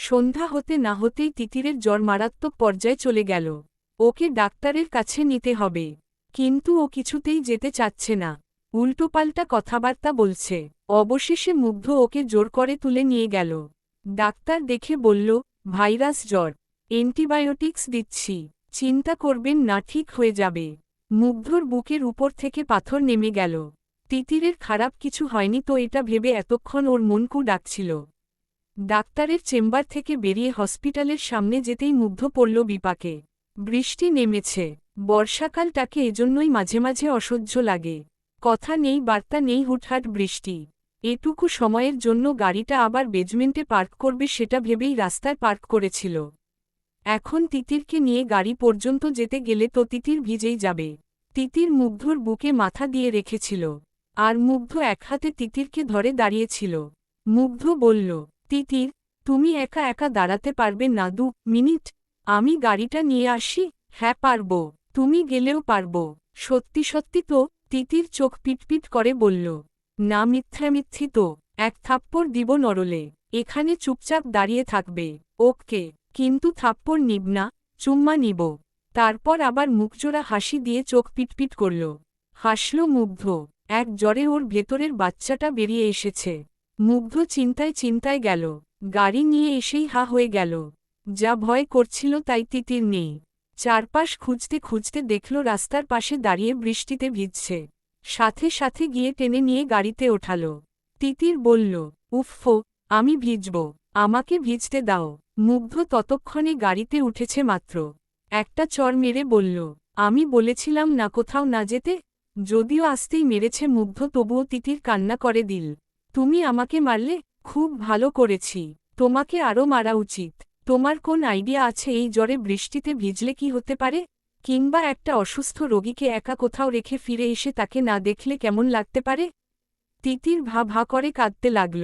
সন্ধ্যা হতে না হতেই তিতিরের জ্বর মারাত্মক পর্যায়ে চলে গেল। ওকে ডাক্তারের কাছে নিতে হবে, কিন্তু ও কিছুতেই যেতে চাচ্ছে না। উল্টোপাল্টা কথাবার্তা বলছে। অবশেষে মুগ্ধ ওকে জোর করে তুলে নিয়ে গেল। ডাক্তার দেখে বলল, ভাইরাস জ্বর, অ্যান্টিবায়োটিক্স দিচ্ছি, চিন্তা করবেন না, ঠিক হয়ে যাবে। মুগ্ধর বুকের উপর থেকে পাথর নেমে গেল। তিতিরের খারাপ কিছু হয়নি তো এটা ভেবে এতক্ষণ ওর মনকু ডাকছিল। ডাক্তারের চেম্বার থেকে বেরিয়ে হসপিটালের সামনে যেতেই মুগ্ধ পড়ল বিপাকে। বৃষ্টি নেমেছে। বর্ষাকালটাকে এজন্যই মাঝে মাঝে অসহ্য লাগে। কথা নেই বার্তা নেই, হুটহাট বৃষ্টি। এটুকু সময়ের জন্য গাড়িটা আবার বেজমেন্টে পার্ক করবে সেটা ভেবেই রাস্তায় পার্ক করেছিল। এখন তিতিরকে নিয়ে গাড়ি পর্যন্ত যেতে গেলে তো তিতির ভিজেই যাবে। তিতির মুগ্ধর বুকে মাথা দিয়ে রেখেছিল, আর মুগ্ধ এক হাতে তিতিরকে ধরে দাঁড়িয়েছিল। মুগ্ধ বলল, তিতির, তুমি একা একা দাঁড়াতে পারবে না 2 মিনিট? আমি গাড়িটা নিয়ে আসি। হ্যাঁ পারব, তুমি গেলেও পারব। সত্যি সত্যি তো? তিতির চোখ পিটপিট করে বলল। না, মিথ্যামিথ্যি তো। এক থাপ্পড় দিব নরলে। এখানে চুপচাপ দাঁড়িয়ে থাকবে। ওকে, কিন্তু থাপ্পড় নিব না, চুম্মা নিব। তারপর আবার মুখজোড়া হাসি দিয়ে চোখ পিটপিট করল। হাসল মুগ্ধ। এক জ্বরে ওর ভেতরের বাচ্চাটা বেরিয়ে এসেছে। মুগ্ধ চিন্তায় চিন্তায় গেল। গাড়ি নিয়ে এসেই হা হয়ে গেল। যা ভয় করছিল তাই তিতির নেই। চারপাশ খুঁজতে খুঁজতে দেখল রাস্তার পাশে দাঁড়িয়ে বৃষ্টিতে ভিজছে। সাথে সাথে গিয়ে টেনে নিয়ে গাড়িতে ওঠাল। তিতির বলল, উফফো, আমি ভিজব, আমাকে ভিজতে দাও। মুগ্ধ ততক্ষণে গাড়িতে উঠেছে মাত্র। একটা চর মেরে বলল, আমি বলেছিলাম না কোথাও না যেতে। যদিও আসতেই মেরেছে মুগ্ধ, তবুও তিতির কান্না করে দিল। তুমি আমাকে মারলে? খুব ভালো করেছি, তোমাকে আরও মারা উচিত। তোমার কোন আইডিয়া আছে এই জ্বরে বৃষ্টিতে ভিজলে কি হতে পারে? কিংবা একটা অসুস্থ রোগীকে একা কোথাও রেখে ফিরে এসে তাকে না দেখলে কেমন লাগতে পারে? তিতির ভা ভা করে কাঁদতে লাগল।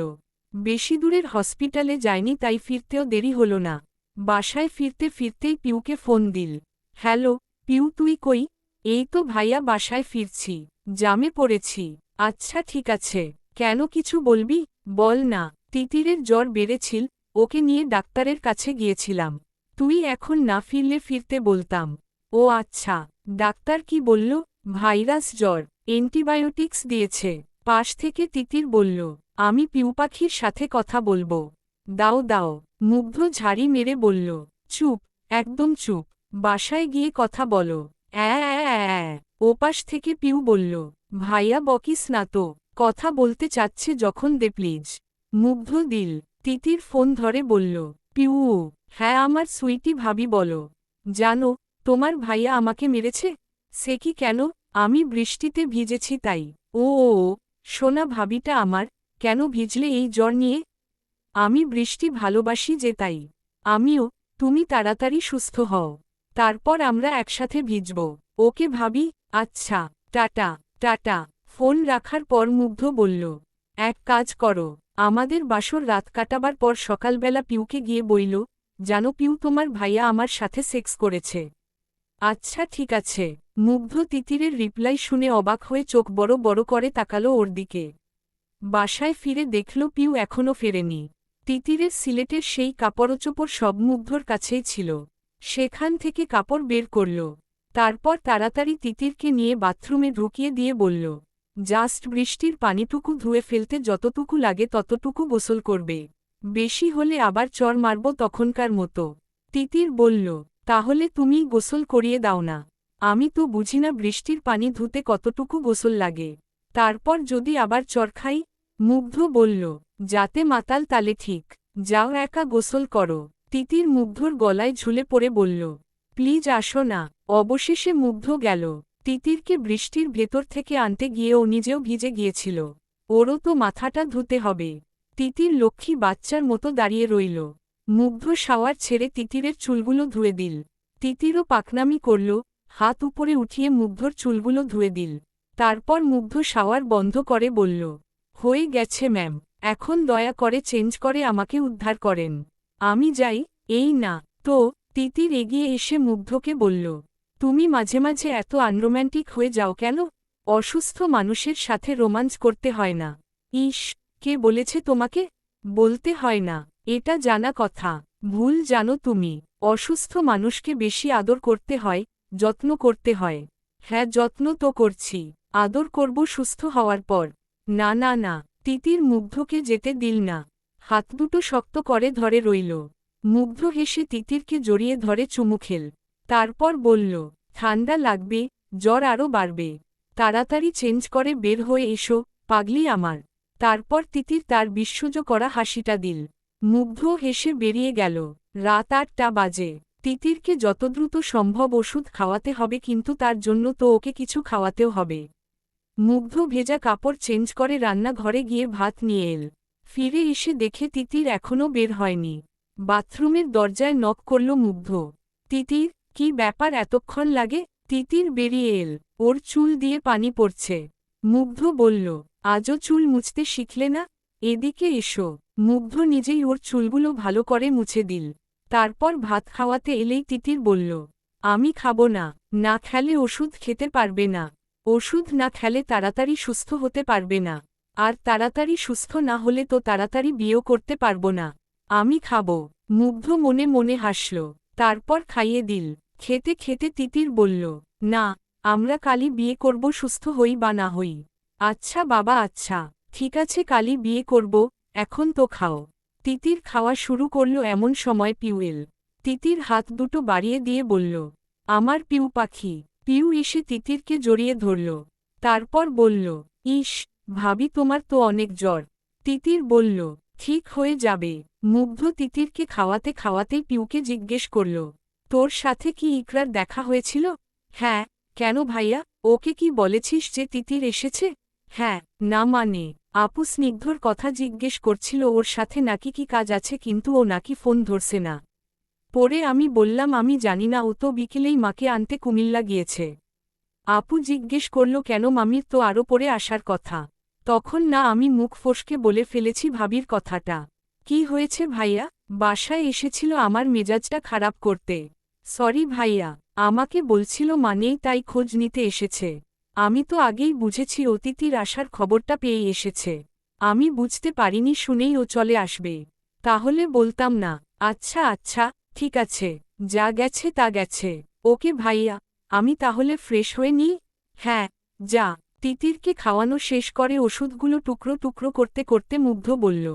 বেশি দূরের হসপিটালে যায়নি তাই ফিরতেও দেরি হল না। বাসায় ফিরতে ফিরতেই পিউকে ফোন দিল। হ্যালো পিউ, তুই কই? এই তো ভাইয়া বাসায় ফিরছি, জামে পড়েছি। আচ্ছা ঠিক আছে, কেন কিছু বলবি? বল না। তিতিরের জ্বর বেড়েছিল, ওকে নিয়ে ডাক্তারের কাছে গিয়েছিলাম। তুই এখন না ফিরলে ফিরতে বলতাম। ও আচ্ছা, ডাক্তার কি বলল? ভাইরাস জ্বর, অ্যান্টিবায়োটিক্স দিয়েছে। পাশ থেকে তিতির বলল, আমি পিউ পাখির সাথে কথা বলবো। দাও দাও। মুগ্ধ ঝাড়ি মেরে বলল, চুপ, একদম চুপ, বাসায় গিয়ে কথা বলো। ওপাশ থেকে পিউ বলল, ভাইয়া বকিস না তো, কথা বলতে চাচ্ছে যখন দে প্লিজ। মুগ্ধ দিল। তিতির ফোন ধরে বলল, পিউ। হ্যাঁ আমার সুইটি ভাবি বলো। জানো, তোমার ভাইয়া আমাকে মেরেছে। সে কি, কেন? আমি বৃষ্টিতে ভিজেছি তাই। ও, সোনা ভাবিটা আমার, কেন ভিজলে এই জ্বর নিয়ে? আমি বৃষ্টি ভালোবাসি যে তাই। আমিও। তুমি তাড়াতাড়ি সুস্থ হও, তারপর আমরা একসাথে ভিজব। ওকে ভাবি। আচ্ছা, টাটা। টাটা। ফোন রাখার পর মুগ্ধ বলল, এক কাজ করো, আমাদের বাসর রাত কাটাবার পর সকালবেলা পিউকে গিয়ে বইল, জানো পিউ, তোমার ভাইয়া আমার সাথে সেক্স করেছে। আচ্ছা ঠিক আছে। মুগ্ধ তিতিরের রিপ্লাই শুনে অবাক হয়ে চোখ বড় বড় করে তাকালো ওর দিকে। বাসায় ফিরে দেখল পিউ এখনও ফেরেনি। তিতিরের সিলেটের সেই কাপড়চোপড় সব মুগ্ধর কাছেই ছিল। সেখান থেকে কাপড় বের করল। তারপর তাড়াতাড়ি তিতিরকে নিয়ে বাথরুমে ঢুকিয়ে দিয়ে বলল, জাস্ট বৃষ্টির পানিটুকু ধুয়ে ফেলতে যতটুকু লাগে ততটুকু গোসল করবে। বেশি হলে আবার চর মারব তখনকার মতো। তিতির বলল, তাহলে তুমিই গোসল করিয়ে দাও না। আমি তো বুঝি না বৃষ্টির পানি ধুতে কতটুকু গোসল লাগে। তারপর যদি আবার চর খাই? মুগ্ধ বলল, যাতে মাতাল তালে ঠিক। যাও একা গোসল করো। তিতির মুগ্ধর গলায় ঝুলে পড়ে বলল, প্লিজ আসো না। অবশেষে মুগ্ধ গেল। তিতিরকে বৃষ্টির ভেতর থেকে আনতে গিয়ে ও নিজেও ভিজে গিয়েছিল। ওরও তো মাথাটা ধুতে হবে। তিতির লক্ষ্মী বাচ্চার মতো দাঁড়িয়ে রইল। মুগ্ধ শাওয়ার ছেড়ে তিতিরের চুলগুলো ধুয়ে দিল। তিতিরও পাকনামি করল, হাত উপরে উঠিয়ে মুগ্ধর চুলগুলো ধুয়ে দিল। তারপর মুগ্ধ শাওয়ার বন্ধ করে বলল, হয়ে গেছে ম্যাম, এখন দয়া করে চেঞ্জ করে আমাকে উদ্ধার করেন। আমি যাই। এই না তো। তিতির এগিয়ে এসে মুগ্ধকে বলল, তুমি মাঝে মাঝে এত আনরোম্যান্টিক হয়ে যাও কেন? অসুস্থ মানুষের সাথে রোমান্স করতে হয় না। ইস, কে বলেছে তোমাকে? বলতে হয় না, এটা জানা কথা। ভুল জানো তুমি। অসুস্থ মানুষকে বেশি আদর করতে হয়, যত্ন করতে হয়। হ্যাঁ, যত্ন তো করছি। আদর করব সুস্থ হওয়ার পর। না না না। তিতির মুগ্ধকে যেতে দিল না। হাত দুটো শক্ত করে ধরে রইল। মুগ্ধ হেসে তিতিরকে জড়িয়ে ধরে চুমু খেল। তারপর বলল, ঠান্ডা লাগবে, জ্বর আরও বাড়বে। তাড়াতাড়ি চেঞ্জ করে বের হয়ে এসো, পাগলি আমার। তারপর তিতির তার বিস্ময় করা হাসিটা দিল। মুগ্ধ হেসে বেরিয়ে গেল। রাত ৮টা বাজে। তিতিরকে যত দ্রুত সম্ভব ওষুধ খাওয়াতে হবে, কিন্তু তার জন্য তো ওকে কিছু খাওয়াতেও হবে। মুগ্ধ ভেজা কাপড় চেঞ্জ করে রান্নাঘরে গিয়ে ভাত নিয়ে এল। ফিরে এসে দেখে তিতির এখনও বের হয়নি। বাথরুমের দরজায় নক করল মুগ্ধ। তিতির, কি ব্যাপার এতক্ষণ লাগে? তিতির বেরিয়ে এল। ওর চুল দিয়ে পানি পড়ছে। মুগ্ধ বলল, আজও চুল মুছতে শিখলে না? এদিকে এসো। মুগ্ধ নিজেই ওর চুলগুলো ভালো করে মুছে দিল। তারপর ভাত খাওয়াতে এলেই তিতির বলল, আমি খাবো না। না খেলে ওষুধ খেতে পারবে না। ওষুধ না খেলে তাড়াতাড়ি সুস্থ হতে পারবে না। আর তাড়াতাড়ি সুস্থ না হলে তো তাড়াতাড়ি বিয়েও করতে পারবো না। আমি খাবো। মুগ্ধ মনে মনে হাসল। তারপর খাইয়ে দিল। খেতে খেতে তিতির বলল, না, আমরা কালই বিয়ে করব, সুস্থ হই বা না হই। আচ্ছা বাবা, আচ্ছা, ঠিক আছে, কালই বিয়ে করব, এখন তো খাও। তিতির খাওয়া শুরু করল। এমন সময় পিউ এল। তিতির হাত দুটো বাড়িয়ে দিয়ে বলল, আমার পিউ পাখি। পিউ এসে তিতিরকে জড়িয়ে ধরল। তারপর বলল, ইস, ভাবি তোমার তো অনেক জ্বর। তিতির বলল, ঠিক হয়ে যাবে। মুগ্ধ তিতিরকে খাওয়াতে খাওয়াতেই পিউকে জিজ্ঞেস করল, তোর সাথে কি ইকরার দেখা হয়েছিল? হ্যাঁ। কেন ভাইয়া, ওকে কি বলেছিস যে তিতির এসেছে? হ্যাঁ। না মানে, আপু স্নিগ্ধর কথা জিজ্ঞেস করছিল, ওর সাথে নাকি কি কাজ আছে, কিন্তু ও নাকি ফোন ধরছে না। পরে আমি বললাম আমি জানি না, ও তো বিকেলেই মাকে আনতে কুমিল্লা গিয়েছে। আপু জিজ্ঞেস করল কেন, মামির তো আরও পরে আসার কথা। তখন না আমি মুখ ফসকে বলে ফেলেছি ভাবির কথাটা। কি হয়েছে ভাইয়া? বাসায় এসেছিল আমার মেজাজটা খারাপ করতে। সরি ভাইয়া, আমাকে বলছিল মানেই তাই খোঁজ নিতে এসেছে। আমি তো আগেই বুঝেছি অতিথির আসার খবরটা পেয়ে এসেছে। আমি বুঝতে পারিনি, শুনেই ও চলে আসবে। তাহলে বলতাম না। আচ্ছা আচ্ছা, ঠিক আছে, যা গেছে তা গেছে। ওকে ভাইয়া, আমি তাহলে ফ্রেশ হয়ে নিই? হ্যাঁ, যা। তিতিরকে খাওয়ানো শেষ করে ওষুধগুলো টুকরো টুকরো করতে করতে মুগ্ধ বলল,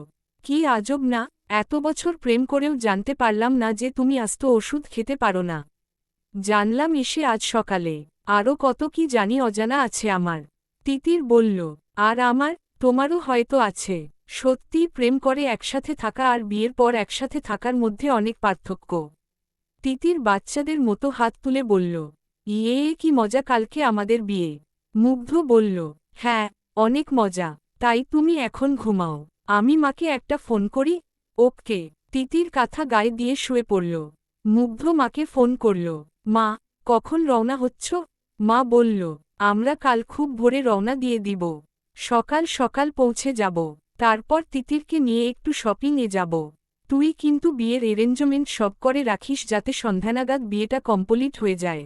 কি আজব না, এত বছর প্রেম করেও জানতে পারলাম না যে তুমি আস্ত ওষুধ খেতে পারো না। জানলাম এসে আজ সকালে। আরও কত কি জানি অজানা আছে আমার। তিতির বলল, আর আমার? তোমারও হয়তো আছে। সত্যি, প্রেম করে একসাথে থাকা আর বিয়ের পর একসাথে থাকার মধ্যে অনেক পার্থক্য। তিতির বাচ্চাদের মতো হাত তুলে বলল, ইয়ে কি মজা, কালকে আমাদের বিয়ে। মুগ্ধ বলল, হ্যাঁ, অনেক মজা। তাই তুমি এখন ঘুমাও, আমি মাকে একটা ফোন করি। ওকে। তিতির কাঁথা গায়ে দিয়ে শুয়ে পড়ল। মুগ্ধ মাকে ফোন করল, মা, কখন রওনা হচ্ছ? মা বলল, আমরা কাল খুব ভোরে রওনা দিয়ে দিব। সকাল সকাল পৌঁছে যাব। তারপর তিতিরকে নিয়ে একটু শপিংয়ে যাব। তুই কিন্তু বিয়ের অ্যারেঞ্জমেন্ট সব করে রাখিস, যাতে সন্ধ্যা নাগাদ বিয়েটা কমপ্লিট হয়ে যায়।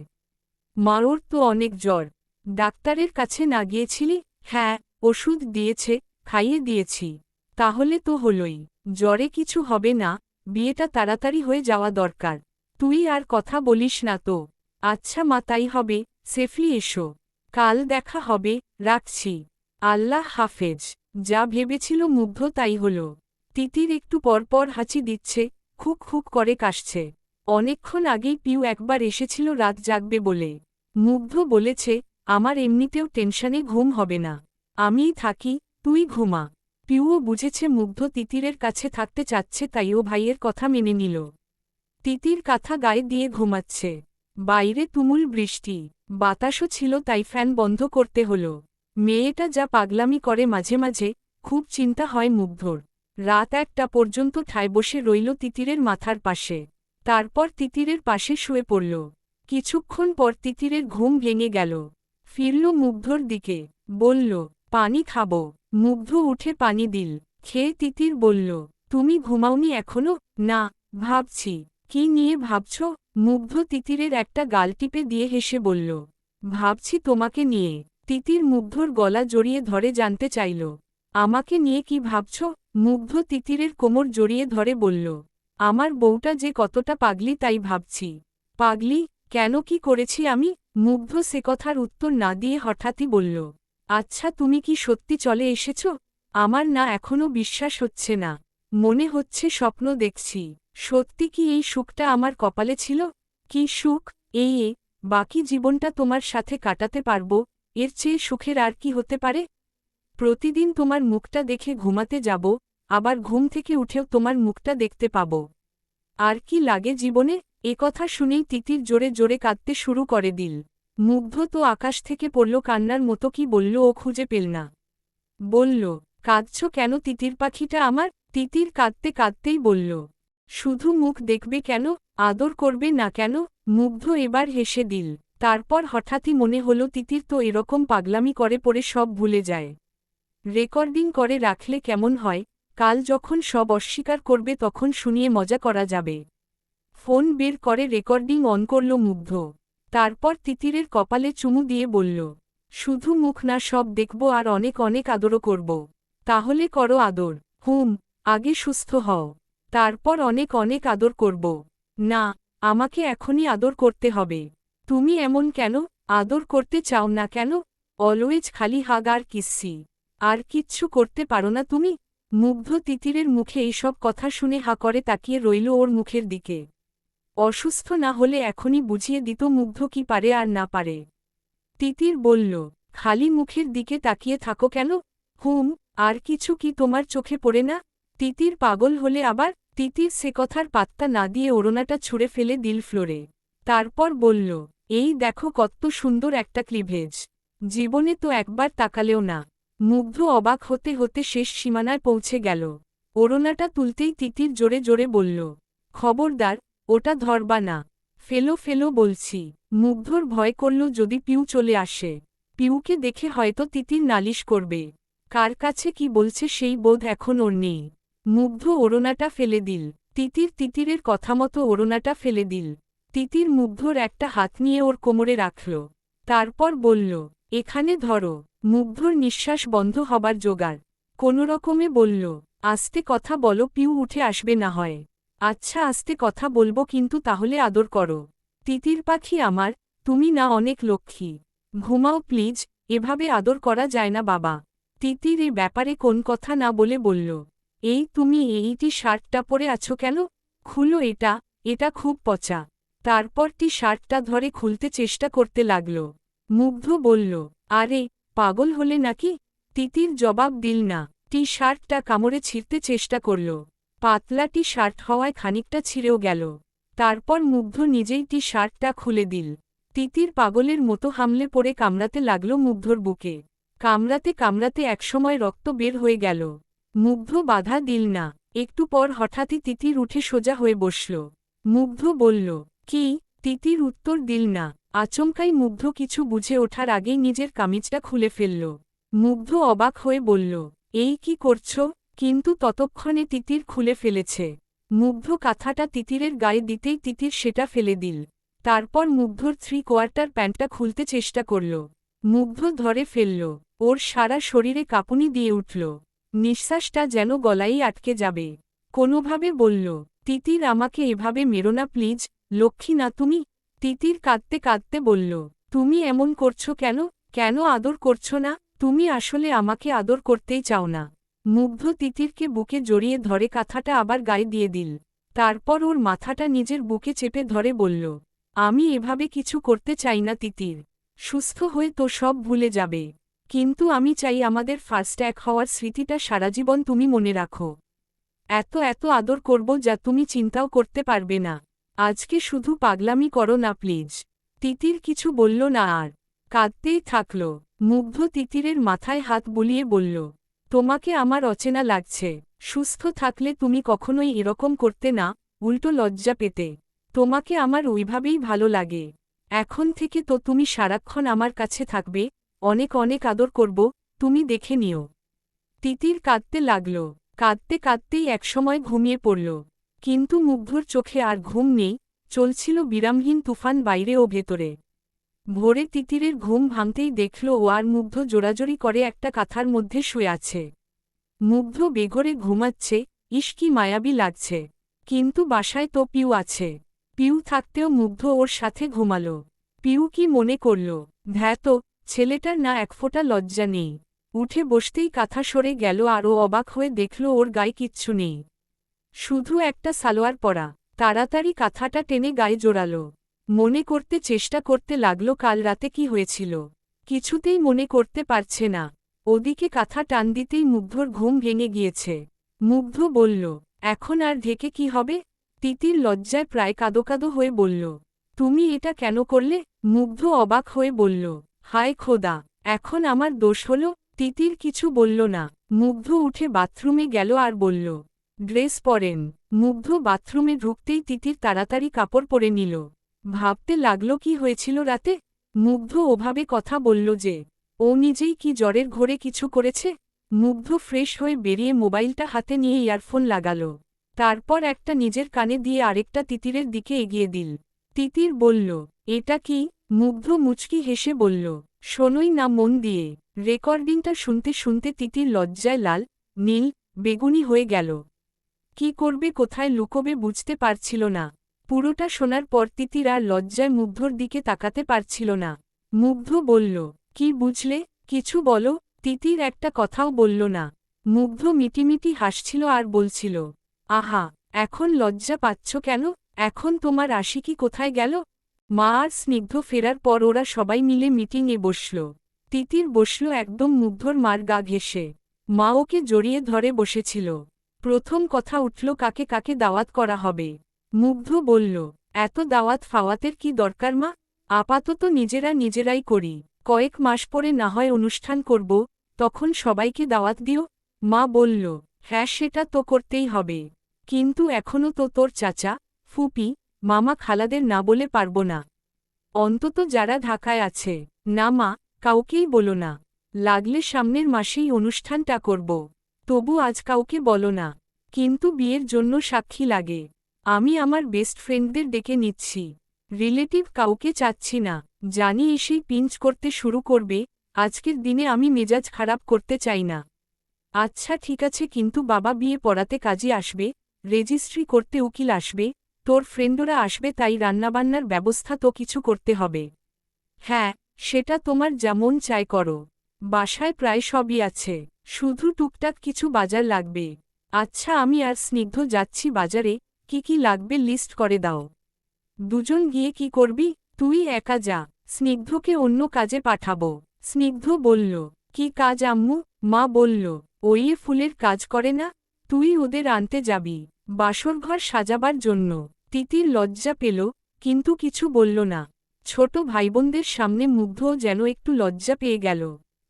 মার তো অনেক জ্বর। ডাক্তারের কাছে না গিয়েছিলি? হ্যাঁ, ওষুধ দিয়েছে, খাইয়ে দিয়েছি। তাহলে তো হলোই। জ্বরে কিছু হবে না, বিয়েটা তাড়াতাড়ি হয়ে যাওয়া দরকার। তুই আর কথা বলিস না তো। আচ্ছা মা, তাই হবে, সেফলি এসো। কাল দেখা হবে, রাখছি। আল্লাহ হাফেজ। যা ভেবেছিল মুগ্ধ তাই হল। তিতির একটু পরপর হাঁচি দিচ্ছে, খুক খুক করে কাশছে। অনেকক্ষণ আগেই পিউ একবার এসেছিল রাত জাগবে বলে। মুগ্ধ বলেছে, আমার এমনিতেও টেনশনে ঘুম হবে না, আমিই থাকি, তুই ঘুমা। পিউও বুঝেছে মুগ্ধ তিতিরের কাছে থাকতে চাচ্ছে, তাই ও ভাইয়ের কথা মেনে নিল। তিতির কাঁথা গায়ে দিয়ে ঘুমাচ্ছে। বাইরে তুমুল বৃষ্টি, বাতাসও ছিল, তাই ফ্যান বন্ধ করতে হল। মেয়েটা যা পাগলামি করে মাঝে মাঝে, খুব চিন্তা হয় মুগ্ধর। রাত 1টা পর্যন্ত ঠায় বসে রইল তিতিরের মাথার পাশে। তারপর তিতিরের পাশে শুয়ে পড়ল। কিছুক্ষণ পর তিতিরের ঘুম ভেঙে গেল। ফিরল মুগ্ধর দিকে, বলল, পানি খাবো। মুগ্ধ উঠে পানি দিল। খেয়ে তিতির বলল, তুমি ঘুমাওনি এখনো? না, ভাবছি। কি নিয়ে ভাবছ? মুগ্ধ তিতিরের একটা গাল টিপে দিয়ে হেসে বলল, ভাবছি তোমাকে নিয়ে। তিতির মুগ্ধর গলা জড়িয়ে ধরে জানতে চাইল, আমাকে নিয়ে কি ভাবছ? মুগ্ধ তিতিরের কোমর জড়িয়ে ধরে বলল, আমার বউটা যে কতটা পাগলি তাই ভাবছি। পাগলি? কেন, কি করেছি আমি? মুগ্ধ সে কথার উত্তর না দিয়ে হঠাৎই বলল, আচ্ছা তুমি কি সত্যি চলে এসেছ? আমার না এখনও বিশ্বাস হচ্ছে না। মনে হচ্ছে স্বপ্ন দেখছি। সত্যি কি এই সুখটা আমার কপালে ছিল? কি সুখ! এই বাকি জীবনটা তোমার সাথে কাটাতে পারবো, এর চেয়ে সুখের আর কি হতে পারে? প্রতিদিন তোমার মুখটা দেখে ঘুমাতে যাব, আবার ঘুম থেকে উঠেও তোমার মুখটা দেখতে পাব। আর কি লাগে জীবনে? একথা শুনেই তিতির জোরে জোরে কাঁদতে শুরু করে দিল। মুগ্ধ তো আকাশ থেকে পড়ল কান্নার মতো, কি বলল ও খুঁজে পেল না। বলল, কাঁদছ কেন তিতির পাখিটা আমার? তিতির কাঁদতে কাঁদতেই বলল, শুধু মুখ দেখবে কেন, আদর করবে না কেন? মুগ্ধ এবার হেসে দিল। তারপর হঠাৎই মনে হলো তিতির তো এরকম পাগলামি করে পড়ে সব ভুলে যায়। রেকর্ডিং করে রাখলে কেমন হয়, কাল যখন সব অস্বীকার করবে তখন শুনিয়ে মজা করা যাবে। ফোন বের করে রেকর্ডিং অন করল মুগ্ধ। তারপর তিতিরের কপালে চুমু দিয়ে বলল, শুধু মুখ না, সব দেখব আর অনেক অনেক আদরও করব। তাহলে করো আদর। আগে সুস্থ হও, তারপর অনেক অনেক আদর করব। না, আমাকে এখনই আদর করতে হবে। তুমি এমন কেন? আদর করতে চাও না কেন? অলওয়েজ খালি হাগ আর কিসি। আর কিচ্ছু করতে পারো না তুমি? মুগ্ধ তিতিরের মুখে এইসব কথা শুনে হা করে তাকিয়ে রইল ওর মুখের দিকে। অসুস্থ না হলে এখনই বুঝিয়ে দিত মুগ্ধ কি পারে আর না পারে। তিতির বলল, খালি মুখের দিকে তাকিয়ে থাকো কেন? আর কিছু কি তোমার চোখে পড়ে না? তিতির পাগল হলে আবার? তিতির সে কথার পাত্তা না দিয়ে ওড়নাটা ছুঁড়ে ফেলে দিল ফ্লোরে। তারপর বলল, এই দেখো কত সুন্দর একটা ক্লিভেজ। জীবনে তো একবার তাকালেও না। মুগ্ধ অবাক হতে হতে শেষ সীমানায় পৌঁছে গেল। ওড়নাটা তুলতেই তিতির জোরে জোরে বলল, খবরদার, ওটা ধরবা না। ফেলো ফেলো বলছি। মুগ্ধর ভয় করল যদি পিউ চলে আসে। পিউকে দেখে হয়তো তিতির নালিশ করবে। কার কাছে কি বলছে সেই বোধ এখন ওর নেই। মুগ্ধ ওড়নাটা ফেলে দিল। তিতিরের কথামতো ওড়নাটা ফেলে দিল। তিতির মুগ্ধর একটা হাত নিয়ে ওর কোমরে রাখল। তারপর বলল, এখানে ধরো। মুগ্ধর নিঃশ্বাস বন্ধ হবার জোগাড়। কোনোরকমে বলল, আস্তে কথা বলো, পিউ উঠে আসবে না হয়। আচ্ছা আস্তে কথা বলবো, কিন্তু তাহলে আদর করো। তিতির পাখি আমার, তুমি না অনেক লক্ষ্মী। ঘুমাও প্লিজ, এভাবে আদর করা যায় না বাবা। তিতির এ ব্যাপারে কোন কথা না বলে বলল, এই তুমি এইটি শার্টটা পরে আছো কেন? খুলো এটা, এটা খুব পচা। তারপর টি শার্টটা ধরে খুলতে চেষ্টা করতে লাগল। মুগ্ধ বলল, আরে পাগল হলে নাকি? তিতির জবাব দিল না। টি শার্টটা কামড়ে ছিঁড়তে চেষ্টা করল। পাতলা টি শার্ট হওয়ায় খানিকটা ছিঁড়েও গেল। তারপর মুগ্ধ নিজেই টি শার্টটা খুলে দিল। তিতির পাগলের মতো হামলে পড়ে কামড়াতে লাগল মুগ্ধর বুকে। কামড়াতে কামড়াতে একসময় রক্ত বের হয়ে গেল। মুগ্ধ বাধা দিল না। একটু পর হঠাৎই তিতির উঠে সোজা হয়ে বসল। মুগ্ধ বলল, কি? তিতির উত্তর দিল না। আচমকাই মুগ্ধ কিছু বুঝে ওঠার আগেই নিজের কামিজটা খুলে ফেলল। মুগ্ধ অবাক হয়ে বলল, এই কি করছ? কিন্তু ততক্ষণে তিতির খুলে ফেলেছে। মুগ্ধ কাঁথাটা তিতিরের গায়ে দিতেই তিতির সেটা ফেলে দিল। তারপর মুগ্ধর 3/4 প্যান্টটা খুলতে চেষ্টা করল। মুগ্ধ ধরে ফেলল। ওর সারা শরীরে কাঁপুনি দিয়ে উঠল। নিঃশ্বাসটা যেন গলায় আটকে যাবে। কোনোভাবে বলল, তিতির আমাকে এভাবে মেরো না প্লিজ, লক্ষ্মী না তুমি। তিতির কাঁদতে কাঁদতে বলল, তুমি এমন করছো কেন? কেন আদর করছো না? তুমি আসলে আমাকে আদর করতেই চাও না। মুগ্ধ তিতিরকে বুকে জড়িয়ে ধরে কাঁথাটা আবার গায়ে দিয়ে দিল। তারপর ওর মাথাটা নিজের বুকে চেপে ধরে বলল, আমি এভাবে কিছু করতে চাই না তিতির। সুস্থ হয়ে তো সব ভুলে যাবে। কিন্তু আমি চাই আমাদের ফার্স্ট এক হওয়ার স্মৃতিটা সারাজীবন তুমি মনে রাখো। এত এত আদর করব যা তুমি চিন্তাও করতে পারবে না। আজকে শুধু পাগলামি করো না প্লিজ। তিতির কিছু বলল না আর কাঁদতেই থাকল। মুগ্ধ তিতিরের মাথায় হাত বুলিয়ে বলল, তোমাকে আমার অচেনা লাগছে। সুস্থ থাকলে তুমি কখনোই এরকম করতে না, উল্টো লজ্জা পেতে। তোমাকে আমার ওইভাবেই ভালো লাগে। এখন থেকে তো তুমি সারাক্ষণ আমার কাছে থাকবে, অনেক অনেক আদর করব, তুমি দেখে নিও। তিতির কাঁদতে লাগল। কাঁদতে কাঁদতেই একসময় ঘুমিয়ে পড়ল। কিন্তু মুগ্ধর চোখে আর ঘুম নেই, চলছিল বিরামহীন তুফান বাইরে ও ভেতরে। ভোরে তিতিরের ঘুম ভাঙতেই দেখল ও আর মুগ্ধ জোড়াজড়ি করে একটা কাঁথার মধ্যে শুয়ে আছে। মুগ্ধ বেঘরে ঘুমাচ্ছে, ইস কি মায়াবী লাগছে। কিন্তু বাসায় তো পিউ আছে। পিউ থাকতেও মুগ্ধ ওর সাথে ঘুমালো। পিউ কি মনে করল, ধ্যাত, ছেলেটার না একফোঁটা লজ্জা নেই। উঠে বসতেই কাঁথা সরে গেল আর ও অবাক হয়ে দেখল ওর গায়ে কিচ্ছু নেই, শুধু একটা সালোয়ার পরা। তাড়াতাড়ি কাঁথাটা টেনে গায়ে জোড়ালো। মনে করতে চেষ্টা করতে লাগল কাল রাতে কি হয়েছিল। কিছুতেই মনে করতে পারছে না। ওদিকে কাঁথা টান দিতেই মুগ্ধর ঘুম ভেঙে গিয়েছে। মুগ্ধ বলল, এখন আর ঢেকে কি হবে? তিতির লজ্জায় প্রায় কাঁদো কাঁদো হয়ে বলল, তুমি এটা কেন করলে? মুগ্ধ অবাক হয়ে বলল, হায় খোদা, এখন আমার দোষ হলো? তিতির কিছু বলল না। মুগ্ধ উঠে বাথরুমে গেল আর বলল, ড্রেস পরেন। মুগ্ধ বাথরুমে ঢুকতেই তিতির তাড়াতাড়ি কাপড় পরে নিল। ভাবতে লাগল কি হয়েছিল রাতে। মুগ্ধ ওভাবে কথা বলল যে ও নিজেই কি জ্বরের ঘোরে কিছু করেছে। মুগ্ধ ফ্রেশ হয়ে বেরিয়ে মোবাইলটা হাতে নিয়ে ইয়ারফোন লাগাল। তারপর একটা নিজের কানে দিয়ে আরেকটা তিতিরের দিকে এগিয়ে দিল। তিতির বলল, এটা কি? মুগ্ধ মুচকি হেসে বলল, শোনোই না মন দিয়ে। রেকর্ডিংটা শুনতে শুনতে তিতির লজ্জায় লাল, নীল, বেগুনি হয়ে গেল। কি করবে, কোথায় লুকোবে বুঝতে পারছিল না। পুরোটা শোনার পর তিতির আর লজ্জায় মুগ্ধর দিকে তাকাতে পারছিল না। মুগ্ধ বলল, কি বুঝলে? কিছু বলো। তিতির একটা কথাও বলল না। মুগ্ধ মিটিমিটি হাসছিল আর বলছিল, আহা, এখন লজ্জা পাচ্ছ কেন? এখন তোমার আশিকি কোথায় গেল? মা আর স্নিগ্ধ ফেরার পর ওরা সবাই মিলে মিটিংয়ে বসল। তিতির বসল একদম মুগ্ধর মার গা ঘেঁষে। মা ওকে জড়িয়ে ধরে বসেছিল। প্রথম কথা উঠল কাকে কাকে দাওয়াত করা হবে। মুগ্ধ বলল, এত দাওয়াত ফাওয়াতের কি দরকার মা? আপাতত নিজেরাই করি। কয়েক মাস পরে না হয় অনুষ্ঠান করব, তখন সবাইকে দাওয়াত দিও। মা বলল, হ্যাঁ সেটা তো করতেই হবে, কিন্তু এখনও তো তোর চাচা, ফুপি, মামা খালাদের না বলে পারব না। অন্তত যারা ঢাকায় আছে। না মা, কাউকেই বলো না। লাগলে সামনের মাসেই অনুষ্ঠানটা করব। তবু আজ কাউকে বলো না। কিন্তু বিয়ের জন্য সাক্ষী লাগে। আমি আমার বেস্ট ফ্রেন্ডদের ডেকে নিচ্ছি। রিলেটিভ কাউকে চাচ্ছি না। জানি এসেই পিঞ্চ করতে শুরু করবে। আজকের দিনে আমি মেজাজ খারাপ করতে চাই না। আচ্ছা ঠিক আছে, কিন্তু বাবা বিয়ে পড়াতে কাজী আসবে, রেজিস্ট্রি করতে উকিল আসবে, তোর ফ্রেন্ডরা আসবে, তাই রান্নাবান্নার ব্যবস্থা তো কিছু করতে হবে। হ্যাঁ, সেটা তোমার যেমন চাই করো। বাসায় প্রায় সবই আছে, শুধু টুকটাক কিছু বাজার লাগবে। আচ্ছা আমি আর স্নিগ্ধ যাচ্ছি বাজারে, কি কি লাগবে লিস্ট করে দাও। দুজন গিয়ে কি করবি? তুই একা যা, স্নিগ্ধকে অন্য কাজে পাঠাবো। স্নিগ্ধ বলল, কি কাজ আম্মু? মা বলল, ওই ফুলের কাজ করে না, তুই ওদের আনতে যাবি বাসরঘর সাজাবার জন্য। তিতির লজ্জা পেল, কিন্তু কিছু বলল না। ছোট ভাইবোনদের সামনে মুগ্ধও যেন একটু লজ্জা পেয়ে গেল।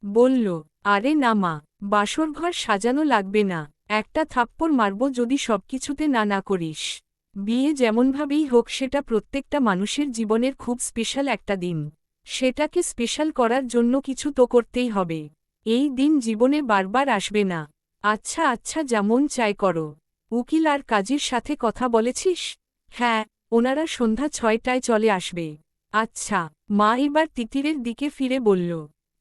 বলল, আরে না মা, বাসরঘর সাজানো লাগবে না, একটা থাপ্পড় মারব যদি সবকিছুতে না না করিস। বিয়ে যেমনভাবেই হোক সেটা প্রত্যেকটা মানুষের জীবনের খুব স্পেশাল একটা দিন। সেটাকে স্পেশাল করার জন্য কিছু তো করতেই হবে। এই দিন জীবনে বারবার আসবে না। আচ্ছা আচ্ছা, যেমন চাই করো। উকিল আর কাজীর সাথে কথা বলেছিস? হ্যাঁ, ওনারা সন্ধ্যা 6টায় চলে আসবে। আচ্ছা। মা এবার তিতিরের দিকে ফিরে বলল,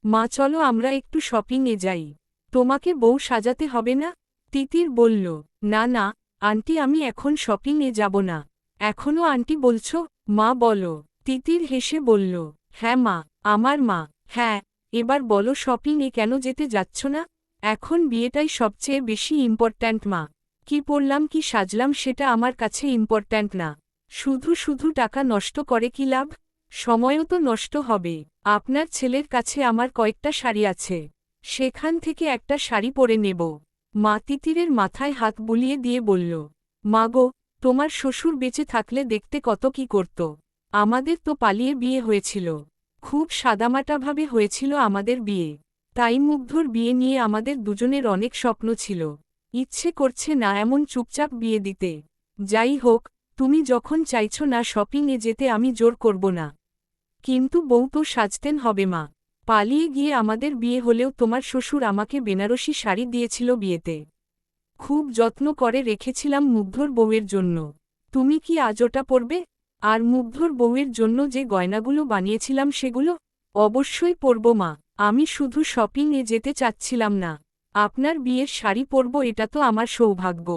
মা চলো আমরা একটু শপিংয়ে যাই। তোমাকে বউ সাজাতে হবে না? তিতির বলল, না না আন্টি, আমি এখন শপিংয়ে যাব না। এখনও আন্টি বলছো? মা বলো। তিতির হেসে বলল, হ্যাঁ মা, আমার মা। হ্যাঁ, এবার বলো শপিংয়ে কেন যেতে যাচ্ছ না? এখন বিয়েটাই সবচেয়ে বেশি ইম্পর্ট্যান্ট মা। কি পরলাম কি সাজলাম সেটা আমার কাছে ইম্পর্ট্যান্ট না। শুধু শুধু টাকা নষ্ট করে কি লাভ? সময়ও তো নষ্ট হবে। আপনার ছেলের কাছে আমার কয়েকটা শাড়ি আছে, সেখান থেকে একটা শাড়ি পরে নেব। মা তিতিরের মাথায় হাত বুলিয়ে দিয়ে বলল, মাগো, তোমার শ্বশুর বেঁচে থাকলে দেখতে কত কি করত। আমাদের তো পালিয়ে বিয়ে হয়েছিল, খুব সাদামাটাভাবে হয়েছিল আমাদের বিয়ে। তাই মুগ্ধর বিয়ে নিয়ে আমাদের দুজনের অনেক স্বপ্ন ছিল। ইচ্ছে করছে না এমন চুপচাপ বিয়ে দিতে। যাই হোক, তুমি যখন চাইছো না শপিংয়ে যেতে আমি জোর করব না। কিন্তু বউ তো সাজতেন হবে মা। পালিয়ে গিয়ে আমাদের বিয়ে হলেও তোমার শ্বশুর আমাকে বেনারসি শাড়ি দিয়েছিল বিয়েতে। খুব যত্ন করে রেখেছিলাম মুগ্ধর বউয়ের জন্য। তুমি কি আজ ওটা পরবে? আর মুগ্ধর বউয়ের জন্য যে গয়নাগুলো বানিয়েছিলাম সেগুলো? অবশ্যই পরব মা। আমি শুধু শপিংয়ে যেতে চাচ্ছিলাম না, আপনার বিয়ের শাড়ি পরব, এটা তো আমার সৌভাগ্য।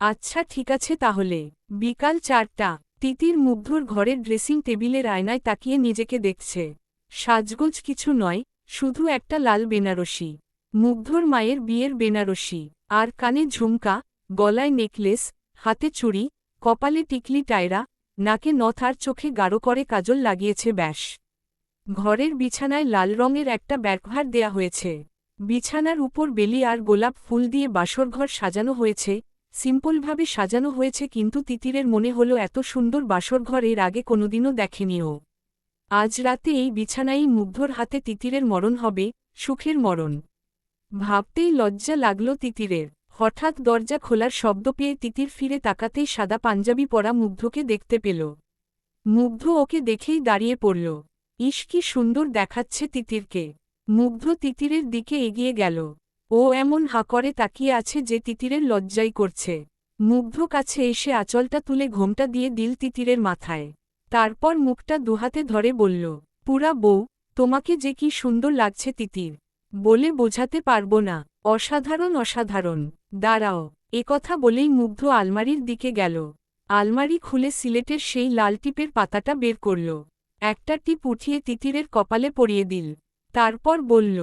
আচ্ছা ঠিক আছে তাহলে। বিকাল 4টা। তিতির মুগ্ধর ঘরের ড্রেসিং টেবিলের আয়নায় তাকিয়ে নিজেকে দেখছে। সাজগোজ কিছু নয়, শুধু একটা লাল বেনারসি। মুগ্ধর মায়ের বিয়ের বেনারসি। আর কানে ঝুমকা, গলায় নেকলেস, হাতে চুড়ি, কপালে টিকলি টায়রা, নাকে নথ আর চোখে গাঢ় করে কাজল লাগিয়েছে ব্যাস। ঘরের বিছানায় লাল রঙের একটা ব্যাগভার দেয়া হয়েছে। বিছানার উপর বেলি আর গোলাপ ফুল দিয়ে বাসরঘর সাজানো হয়েছে, সিম্পলভাবে সাজানো হয়েছে, কিন্তু তিতিরের মনে হলো এত সুন্দর বাসরঘর এর আগে কোনোদিনও দেখেনি ও। আজ রাতে এই বিছানায় মুগ্ধর হাতে তিতিরের মরণ হবে, সুখের মরণ। ভাবতেই লজ্জা লাগল তিতিরের। হঠাৎ দরজা খোলার শব্দ পেয়ে তিতির ফিরে তাকাতেই সাদা পাঞ্জাবি পরা মুগ্ধকে দেখতে পেল। মুগ্ধ ওকে দেখেই দাঁড়িয়ে পড়ল। ইস কি সুন্দর দেখাচ্ছে তিতিরকে। মুগ্ধ তিতিরের দিকে এগিয়ে গেল। ও এমন হাঁ করে তাকিয়ে আছে যে তিতিরের লজ্জাই করছে। মুগ্ধ কাছে এসে আঁচলটা তুলে ঘোমটা দিয়ে দিল তিতিরের মাথায়। তারপর মুখটা দুহাতে ধরে বলল, পুরা বউ, তোমাকে যে কি সুন্দর লাগছে তিতির, বলে বোঝাতে পারবো না। অসাধারণ অসাধারণ। দাঁড়াও। একথা বলেই মুগ্ধ আলমারির দিকে গেল। আলমারি খুলে সিলেটের সেই লাল টিপের পাতাটা বের করল। একটা টিপ উঠিয়ে তিতিরের কপালে পরিয়ে দিল। তারপর বলল,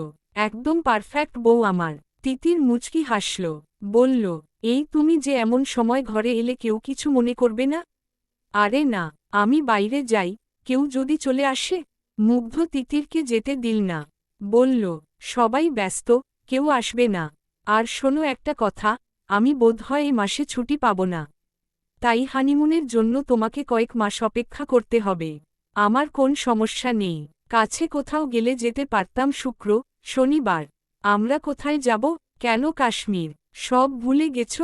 একদম পারফেক্ট বউ আমার। তিতির মুচকি হাসল। বলল, এই তুমি যে এমন সময় ঘরে এলে কেউ কিছু মনে করবে না? আরে না, আমি বাইরে যাই, কেউ যদি চলে আসে। মুগ্ধ তিতিরকে যেতে দিল না। বলল, সবাই ব্যস্ত, কেউ আসবে না। আর শোনো একটা কথা, আমি বোধহয় এই মাসে ছুটি পাব না। তাই হানিমুনের জন্য তোমাকে কয়েক মাস অপেক্ষা করতে হবে। আমার কোন সমস্যা নেই, কাছে কোথাও গেলে যেতে পারতাম শুক্র, শনিবার। আমরা কোথায় যাব? কেন কাশ্মীর? সব ভুলে গেছ?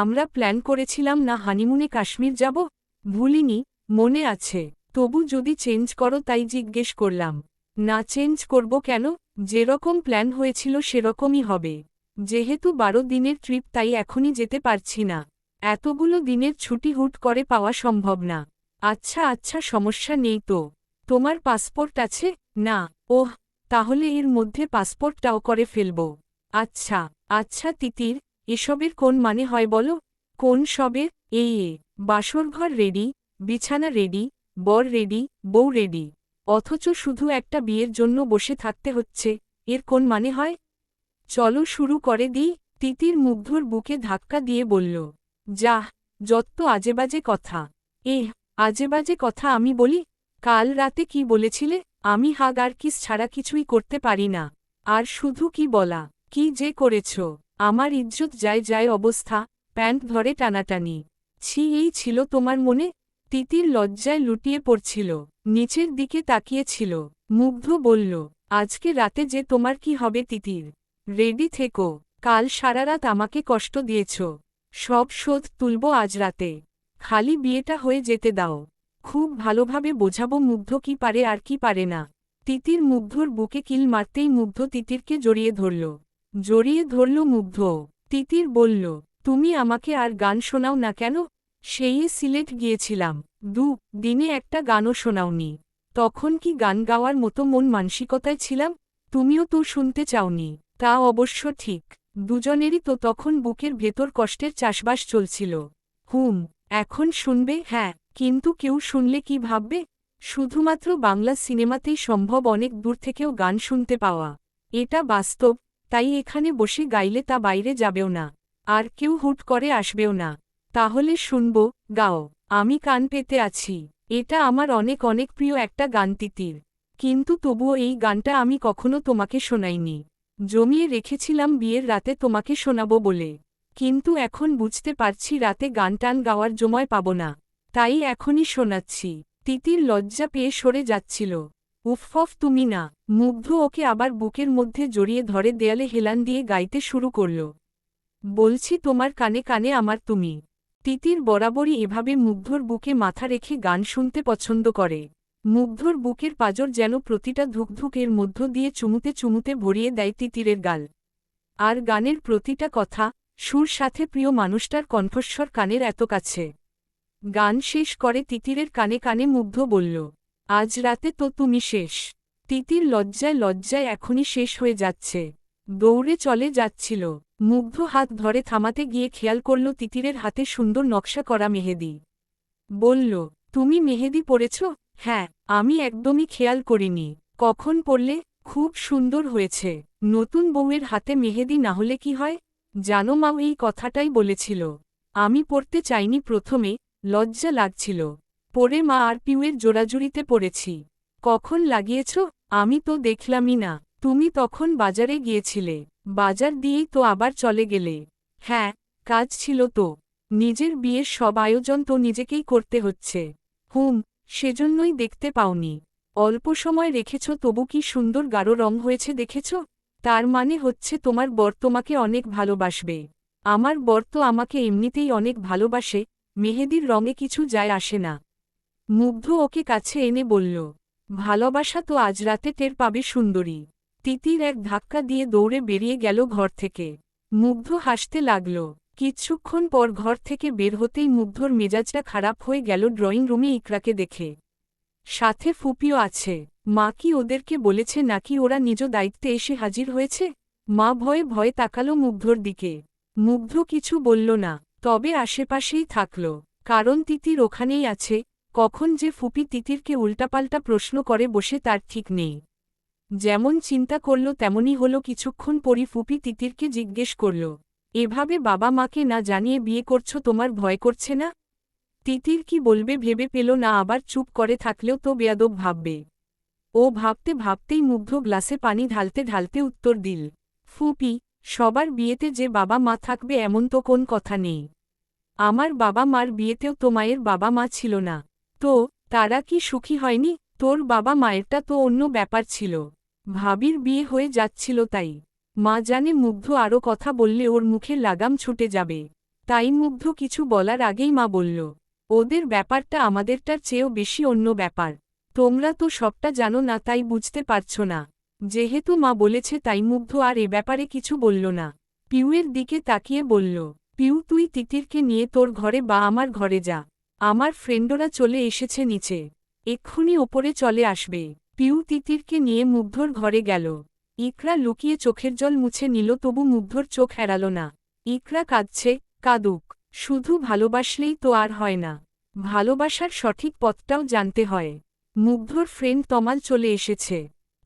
আমরা প্ল্যান করেছিলাম না হানিমুনে কাশ্মীর যাব? ভুলিনি, মনে আছে। তবু যদি চেঞ্জ করো তাই জিজ্ঞেস করলাম। না চেঞ্জ করব কেন? যেরকম প্ল্যান হয়েছিল সেরকমই হবে। যেহেতু 12 দিনের ট্রিপ তাই এখনই যেতে পারছি না। এতগুলো দিনের ছুটি হুট করে পাওয়া সম্ভব না। আচ্ছা আচ্ছা সমস্যা নেই তো। তোমার পাসপোর্ট আছে? না। ওহ, তাহলে এর মধ্যে পাসপোর্টটাও করে ফেলব। আচ্ছা আচ্ছা তিতির, এসবের কোন মানে হয় বলো? কোন সবের? এই বাসরঘর রেডি, বিছানা রেডি, বর রেডি, বউ রেডি, অথচ শুধু একটা বিয়ের জন্য বসে থাকতে হচ্ছে, এর কোন মানে হয়? চলো শুরু করে দিই। তিতির মুগ্ধর বুকে ধাক্কা দিয়ে বলল, যাহ, যত আজেবাজে কথা। আজেবাজে কথা আমি বলি? কাল রাতে কি বলেছিলে? আমি হাগ আর কিস ছাড়া কিছুই করতে পারি না। আর শুধু কি বলা, কি যে করেছ। আমার ইজ্জত যায় যায় অবস্থা, প্যান্ট ধরে টানাটানি। ছি, এই ছিল তোমার মনে? তিতির লজ্জায় লুটিয়ে পড়ছিল, নিচের দিকে তাকিয়েছিল। মুগ্ধ বলল, আজকে রাতে যে তোমার কি হবে তিতির? রেডি থেকো, কাল সারারাত আমাকে কষ্ট দিয়েছ। সব শোধ তুলব আজ রাতে। খালি বিয়েটা হয়ে যেতে দাও। খুব ভালোভাবে বোঝাবো মুগ্ধ কি পারে আর কি পারে না। তিতির মুগ্ধর বুকে কিল মারতেই মুগ্ধ তিতিরকে জড়িয়ে ধরল মুগ্ধ। তিতির বলল, তুমি আমাকে আর গান শোনাও না কেন? সেই সিলেট গিয়েছিলাম, 2 দিনে একটা গানও শোনাওনি। তখন কি গান গাওয়ার মতো মন মানসিকতায় ছিলাম? তুমিও তো শুনতে চাওনি। তা অবশ্য ঠিক, দুজনেরই তো তখন বুকের ভেতর কষ্টের চাষবাস চলছিল। এখন শুনবে? হ্যাঁ, কিন্তু কেউ শুনলে কি ভাববে? শুধুমাত্র বাংলা সিনেমাতেই সম্ভব অনেক দূর থেকেও গান শুনতে পাওয়া। এটা বাস্তব, তাই এখানে বসে গাইলে তা বাইরে যাবেও না। আর কেউ হুট করে আসবেও না। তাহলে শুনব, গাও। আমি কান পেতে আছি। এটা আমার অনেক অনেক প্রিয় একটা গান তিতির। কিন্তু তবুও এই গানটা আমি কখনো তোমাকে শোনাইনি। জমিয়ে রেখেছিলাম বিয়ের রাতে তোমাকে শোনাবো বলে। কিন্তু এখন বুঝতে পারছি রাতে গান টান গাওয়ার সময় পাব না। তাই এখনই শোনাচ্ছি। তিতির লজ্জা পেয়ে সরে যাচ্ছিল। উফফ তুমি না। মুগ্ধ ওকে আবার বুকের মধ্যে জড়িয়ে ধরে দেয়ালে হেলান দিয়ে গাইতে শুরু করল। বলছি তোমার কানে কানে আমার তুমি। তিতির বরাবরই এভাবে মুগ্ধর বুকে মাথা রেখে গান শুনতে পছন্দ করে। মুগ্ধর বুকের পাঁজর যেন প্রতিটা ধুকধুকের মধ্য দিয়ে চুমুতে চুমুতে ভরিয়ে দেয় তিতিরের গাল। আর গানের প্রতিটা কথা, সুর সাথে প্রিয় মানুষটার কণ্ঠস্বর কানের এত কাছে। গান শেষ করে তিতিরের কানে কানে মুগ্ধ বলল, আজ রাতে তো তুমি শেষ। তিতির লজ্জায় লজ্জায় এখনই শেষ হয়ে যাচ্ছে। দৌড়ে চলে যাচ্ছিল। মুগ্ধ হাত ধরে থামাতে গিয়ে খেয়াল করল তিতিরের হাতে সুন্দর নকশা করা মেহেদি। বলল, তুমি মেহেদি পরেছ? হ্যাঁ, আমি একদমই খেয়াল করিনি। কখন পরলে? খুব সুন্দর হয়েছে। নতুন বউয়ের হাতে মেহেদি না হলে কি হয়? জানো মা এই কথাটাই বলেছিল। আমি পড়তে চাইনি প্রথমে, লজ্জা লাগছিল। পরে মা আর পিউয়ের জোড়াজুড়িতে পড়েছি। কখন লাগিয়েছ? আমি তো দেখলামই না। তুমি তখন বাজারে গিয়েছিলে। বাজার দিয়েই তো আবার চলে গেলে। হ্যাঁ, কাজ ছিল তো। নিজের বিয়ের সব আয়োজন তো নিজেকেই করতে হচ্ছে। সেজন্যই দেখতে পাওনি। অল্প সময় রেখেছ তবু কি সুন্দর গাঢ় রং হয়েছে দেখেছ? তার মানে হচ্ছে তোমার বর তোমাকে অনেক ভালোবাসবে। আমার বর তো আমাকে এমনিতেই অনেক ভালোবাসে, মেহেদির রঙে কিছু যায় আসে না। মুগ্ধ ওকে কাছে এনে বলল, ভালোবাসা তো আজ রাতে টের পাবে সুন্দরী। তিতির এক ধাক্কা দিয়ে দৌড়ে বেরিয়ে গেল ঘর থেকে। মুগ্ধ হাসতে লাগল। কিছুক্ষণ পর ঘর থেকে বের হতেই মুগ্ধর মেজাজটা খারাপ হয়ে গেল ড্রয়িং রুমে ইকরাকে দেখে। সাথে ফুপিও আছে। মা কি ওদেরকে বলেছে নাকি ওরা নিজ দায়িত্বে এসে হাজির হয়েছে? মা ভয়ে ভয়ে তাকালো মুগ্ধর দিকে। মুগ্ধ কিছু বলল না, তবে আশেপাশেই থাকল। কারণ তিতির ওখানেই আছে, কখন যে ফুপি তিতিরকে উল্টাপাল্টা প্রশ্ন করে বসে তার ঠিক নেই। যেমন চিন্তা করল তেমনই হলো কিছুক্ষণ পরই ফুপি তিতিরকে জিজ্ঞেস করল, এভাবে বাবা মাকে না জানিয়ে বিয়ে করছো তোমার ভয় করছে না? তিতির কি বলবে ভেবে পেল না, আবার চুপ করে থাকলেও তো বেয়াদব ভাববে। ও ভাবতে ভাবতেই মুগ্ধ গ্লাসে পানি ঢালতে ঢালতে উত্তর দিল, ফুপি, সবার বিয়েতে যে বাবা মা থাকবে এমন তো কোন কথা নেই। আমার বাবা মার বিয়েতেও তো মায়ের বাবা মা ছিল না। তো তারা কি সুখী হয়নি? তোর বাবা মায়েরটা তো অন্য ব্যাপার ছিল। ভাবির বিয়ে হয়ে যাচ্ছিল তাই। মা জানে মুগ্ধ আরও কথা বললে ওর মুখে লাগাম ছুটে যাবে। তাই মুগ্ধ কিছু বলার আগেই মা বলল, ওদের ব্যাপারটা আমাদেরটার চেয়েও বেশি অন্য ব্যাপার। তোমরা তো সবটা জানো না তাই বুঝতে পারছো না। যেহেতু মা বলেছে তাই মুগ্ধ আর এ ব্যাপারে কিছু বলল না। পিউয়ের দিকে তাকিয়ে বলল, পিউ তুই তিতিরকে নিয়ে তোর ঘরে বা আমার ঘরে যা। আমার ফ্রেন্ডরা চলে এসেছে নিচে। এক্ষুনি ওপরে চলে আসবে। পিউ তিতিরকে নিয়ে মুগ্ধর ঘরে গেল। ইকরা লুকিয়ে চোখের জল মুছে নিল তবু মুগ্ধর চোখ এড়াল না। ইকরা কাঁদছে, কাঁদুক। শুধু ভালোবাসলেই তো আর হয় না। ভালোবাসার সঠিক পথটাও জানতে হয়। মুগ্ধর ফ্রেন্ড তমাল চলে এসেছে।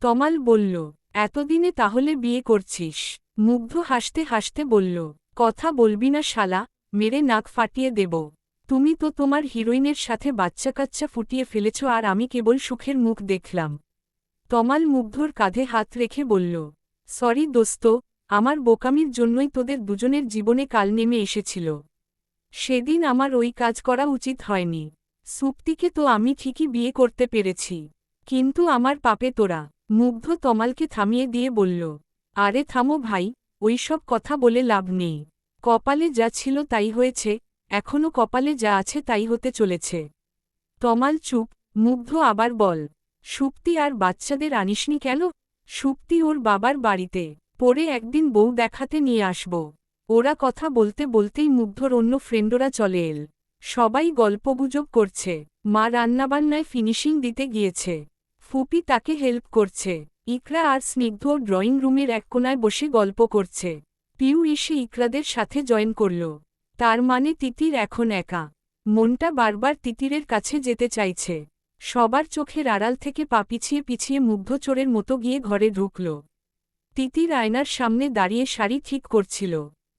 তমাল বলল, এতদিনে তাহলে বিয়ে করছিস? মুগ্ধ হাসতে হাসতে বলল, কথা বলবি না শালা, মেরে নাক ফাটিয়ে দেব। তুমি তো তোমার হিরোইনের সাথে বাচ্চা কাচ্চা ফুটিয়ে ফেলেছ আর আমি কেবল সুখের মুখ দেখলাম। তমাল মুগ্ধর কাঁধে হাত রেখে বলল, সরি দোস্ত, আমার বোকামির জন্যই তোদের দুজনের জীবনে কাল নেমে এসেছিল। সেদিন আমার ওই কাজ করা উচিত হয়নি। সুপ্তিকে তো আমি ঠিকই বিয়ে করতে পেরেছি, কিন্তু আমার পাপে তোরা। মুগ্ধ তমালকে থামিয়ে দিয়ে বলল, আরে থামো ভাই, ওইসব কথা বলে লাভ নেই। কপালে যা ছিল তাই হয়েছে, এখনও কপালে যা আছে তাই হতে চলেছে। তমাল চুপ। মুগ্ধ আবার বল, সুপ্তি আর বাচ্চাদের আনিসনি কেন? সুপ্তি ওর বাবার বাড়িতে, পরে একদিন বউ দেখাতে নিয়ে আসব। ওরা কথা বলতে বলতেই মুগ্ধর অন্য ফ্রেন্ডরা চলে এল। সবাই গল্পগুজব করছে। মা রান্নাবান্নায় ফিনিশিং দিতে গিয়েছে। ফুপি তাকে হেল্প করছে। ইকরা আর স্নিগ্ধ ড্রয়িং রুমের এক কোনায় বসে গল্প করছে। পিউ এসে ইকরাদের সাথে জয়েন করল। তার মানে তিতির এখন একা। মনটা বারবার তিতিরের কাছে যেতে চাইছে। সবার চোখের আড়াল থেকে পা পিছিয়ে পিছিয়ে মুগ্ধ চোরের মতো গিয়ে ঘরে ঢুকল। তিতির আয়নার সামনে দাঁড়িয়ে শাড়ি ঠিক করছিল।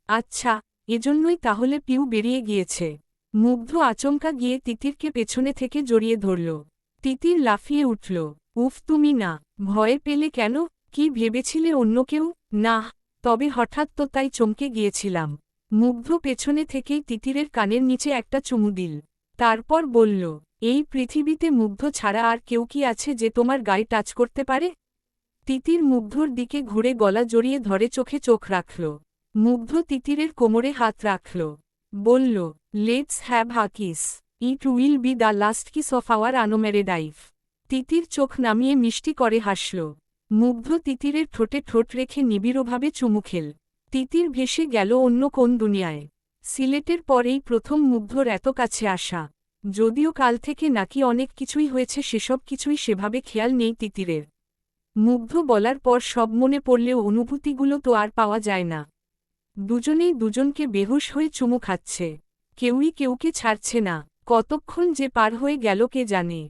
আচ্ছা, এজন্যই তাহলে পিউ বেরিয়ে গিয়েছে। মুগ্ধ আচমকা গিয়ে তিতিরকে পেছনে থেকে জড়িয়ে ধরল। তিতির লাফিয়ে উঠল, উফ তুমি না, ভয় পেলে কেন? কি ভেবেছিলে অন্য কেউ? না, তবে হঠাৎ তো তাই চমকে গিয়েছিলাম। মুগ্ধ পেছনে থেকেই তিতিরের কানের নিচে একটা চুমু দিল। তারপর বলল, এই পৃথিবীতে মুগ্ধ ছাড়া আর কেউ কি আছে যে তোমার গায়ে টাচ করতে পারে? তিতির মুগ্ধর দিকে ঘুরে গলা জড়িয়ে ধরে চোখে চোখ রাখল। মুগ্ধ তিতিরের কোমরে হাত রাখল। বলল, let's have a kiss. It will be the last kiss of our unmarried life. Titir চোখ নামিয়ে মিষ্টি করে হাসল। মুগ্ধ তিতিরের ঠোঁটে ঠোঁট রেখে নিবিড়ভাবে চুমু খেল। তিতির ভেসে গেল অন্য কোন দুনিয়ায়। সিলেটের পরেই প্রথম মুগ্ধর এত কাছে আসা। যদিও কাল থেকে নাকি অনেক কিছুই হয়েছে সেসব কিছুই সেভাবে খেয়াল নেই তিতিরের। মুগ্ধ বলার পর সব মনে পড়লেও অনুভূতিগুলো তো আর পাওয়া যায় না। দুজনেই দুজনকে বেহুশ হয়ে চুমু খাচ্ছে। কেউই কেউকে ছাড়ছে না। কতক্ষণ যে পার হয়ে গেল কে জানে।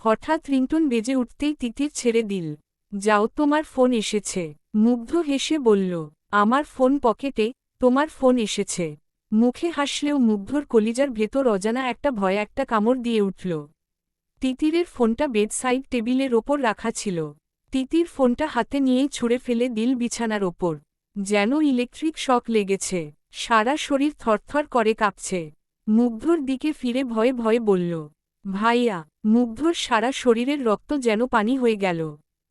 হঠাৎ রিংটোন বেজে উঠতেই তিতির ছেড়ে দিল। যাও, তোমার ফোন এসেছে। মুগ্ধ হেসে বলল, আমার ফোন পকেটে, তোমার ফোন এসেছে। মুখে হাসলেও মুগ্ধর কলিজার ভেতর অজানা একটা ভয় একটা কামড় দিয়ে উঠল। তিতিরের ফোনটা বেডসাইড টেবিলের ওপর রাখা ছিল। তিতির ফোনটা হাতে নিয়েই ছুঁড়ে ফেলে দিল বিছানার ওপর। যেন ইলেকট্রিক শক লেগেছে। সারা শরীর থরথর করে কাঁপছে। মুগ্ধর দিকে ফিরে ভয়ে ভয়ে বলল, ভাইয়া। মুগ্ধর সারা শরীরের রক্ত যেন পানি হয়ে গেল।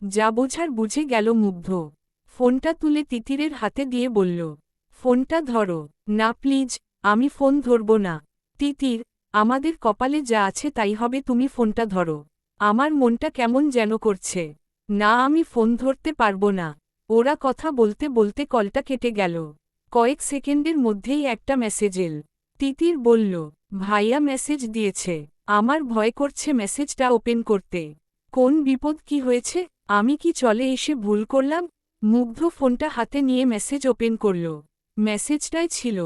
যা বোঝার বুঝে গেল মুগ্ধ। ফোনটা তুলে তিতিরের হাতে দিয়ে বলল, ফোনটা ধরো। না প্লিজ, আমি ফোন ধরব না। তিতির, আমাদের কপালে যা আছে তাই হবে, তুমি ফোনটা ধরো। আমার মনটা কেমন যেন করছে। না, আমি ফোন ধরতে পারবো না। ওরা কথা বলতে বলতে কলটা কেটে গেল। কয়েক সেকেন্ডের মধ্যেই একটা মেসেজ এল। তিতির বলল, ভাইয়া মেসেজ দিয়েছে। আমার ভয় করছে মেসেজটা ওপেন করতে। কোন বিপদ, কি হয়েছে? আমি কি চলে এসে ভুল করলাম? মুগ্ধ ফোনটা হাতে নিয়ে মেসেজ ওপেন করল। মেসেজটাই ছিল,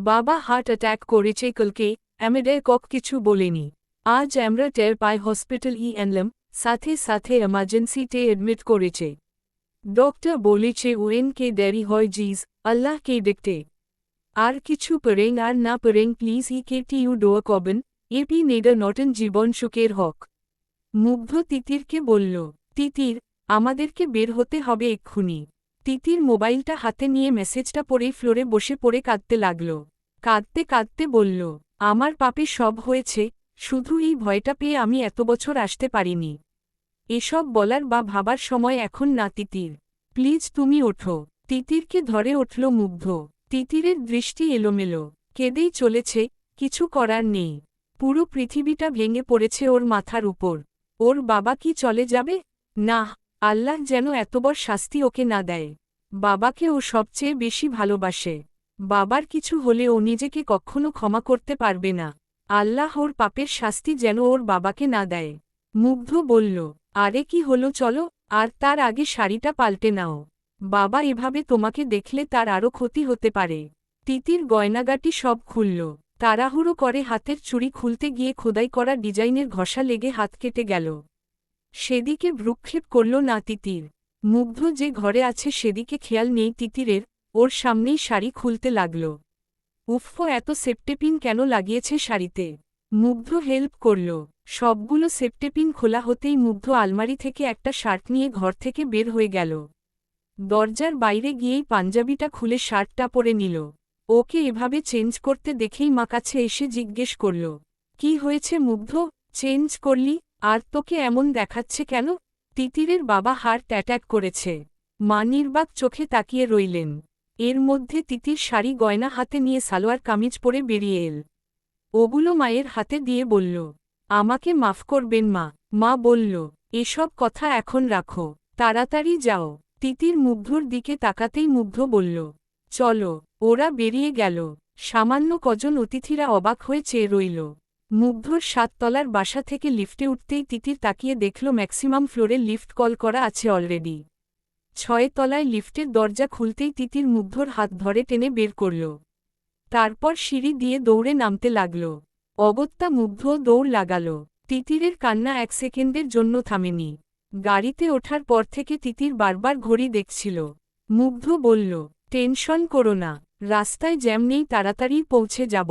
বাবা হার্ট অ্যাটাক করেছে কালকে, আমাদের কিছু বলেনি। আজ আমরা টের পাই হসপিটাল এনলাম, সাথে সাথে এমার্জেন্সিতে এডমিট করেছে। ডক্টর বলেছে ওএনকে দেরি হয় জিজ, আল্লাহকে দেখতে। আর কিছু পড়েন আর না পড়েন প্লিজ ইউ দোয়া করবেন, এপি নেডার নটন জীবন সুখের হক। মুগ্ধ তিতিরকে বলল, তিতির, আমাদেরকে বের হতে হবে এক্ষুনি। তিতির মোবাইলটা হাতে নিয়ে মেসেজটা পড়েই ফ্লোরে বসে পড়ে কাঁদতে লাগল। কাঁদতে কাঁদতে বলল, আমার পাপে সব হয়েছে, শুধু এই ভয়টা পেয়ে আমি এত বছর আসতে পারিনি। এসব বলার বা ভাবার সময় এখন না তিতির। প্লিজ তুমি ওঠো। তিতিরকে ধরে উঠল মুগ্ধ। তিতিরের দৃষ্টি এলোমেলো। কেঁদেই চলেছে, কিছু করার নেই। পুরো পৃথিবীটা ভেঙে পড়েছে ওর মাথার উপর। ওর বাবা কি চলে যাবে? না, আল্লাহ যেন এত বড় শাস্তি ওকে না দেয়। বাবাকে ও সবচেয়ে বেশি ভালোবাসে। বাবার কিছু হলে ও নিজেকে কখনো ক্ষমা করতে পারবে না। আল্লাহ ওর পাপের শাস্তি যেন ওর বাবাকে না দেয়। মুগ্ধ বলল, আরে কি হলো, চলো, আর তার আগে শাড়িটা পাল্টে নাও। বাবা এভাবে তোমাকে দেখলে তার আরও ক্ষতি হতে পারে। তিতির গয়নাগাটি সব খুলল। তাড়াহুড়ো করে হাতের চুড়ি খুলতে গিয়ে খোদাই করা ডিজাইনের ঘষা লেগে হাত কেটে গেল। সেদিকে ভ্রুক্ষেপ করল না তিতির। মুগ্ধ যে ঘরে আছে সেদিকে খেয়াল নেই তিতিরের, ওর সামনেই শাড়ি খুলতে লাগল। উফ, এত সেপ্টেপিন কেন লাগিয়েছে শাড়িতে? মুগ্ধ হেল্প করল। সবগুলো সেপ্টেপিন খোলা হতেই মুগ্ধ আলমারি থেকে একটা শার্ট নিয়ে ঘর থেকে বের হয়ে গেল। দরজার বাইরে গিয়েই পাঞ্জাবিটা খুলে শার্টটা পরে নিল। ওকে এভাবে চেঞ্জ করতে দেখেই মা কাছে এসে জিজ্ঞেস করল, কি হয়েছে মুগ্ধ, চেঞ্জ করলি? আর তোকে এমন দেখাচ্ছে কেন? তিতিরের বাবা হার্ট অ্যাটাক করেছে। মা নির্বাক চোখে তাকিয়ে রইলেন। এর মধ্যে তিতির শাড়ি গয়না হাতে নিয়ে সালোয়ার কামিজ পরে বেরিয়ে এল। ওগুলো মায়ের হাতে দিয়ে বলল, আমাকে মাফ করবেন মা। মা বলল, এসব কথা এখন রাখো, তাড়াতাড়ি যাও। তিতির মুগ্ধর দিকে তাকাতেই মুগ্ধ বলল, চলো। ওরা বেরিয়ে গেল। সামান্য কজন অতিথিরা অবাক হয়ে চেয়ে রইল। মুগ্ধর ৭ তলার বাসা থেকে লিফটে উঠতেই তিতির তাকিয়ে দেখল ম্যাক্সিমাম ফ্লোরে লিফট কল করা আছে অলরেডি। ৬ তলায় লিফটের দরজা খুলতেই তিতির মুগ্ধর হাত ধরে টেনে বের করল। তারপর সিঁড়ি দিয়ে দৌড়ে নামতে লাগল। অগত্যা মুগ্ধ দৌড় লাগাল। তিতিরের কান্না ১ সেকেন্ডের জন্য থামেনি। গাড়িতে ওঠার পর থেকে তিতির বারবার ঘড়ি দেখছিল। মুগ্ধ বলল, টেনশন করো না, রাস্তায় জ্যাম নেই, তাড়াতাড়ি পৌঁছে যাব।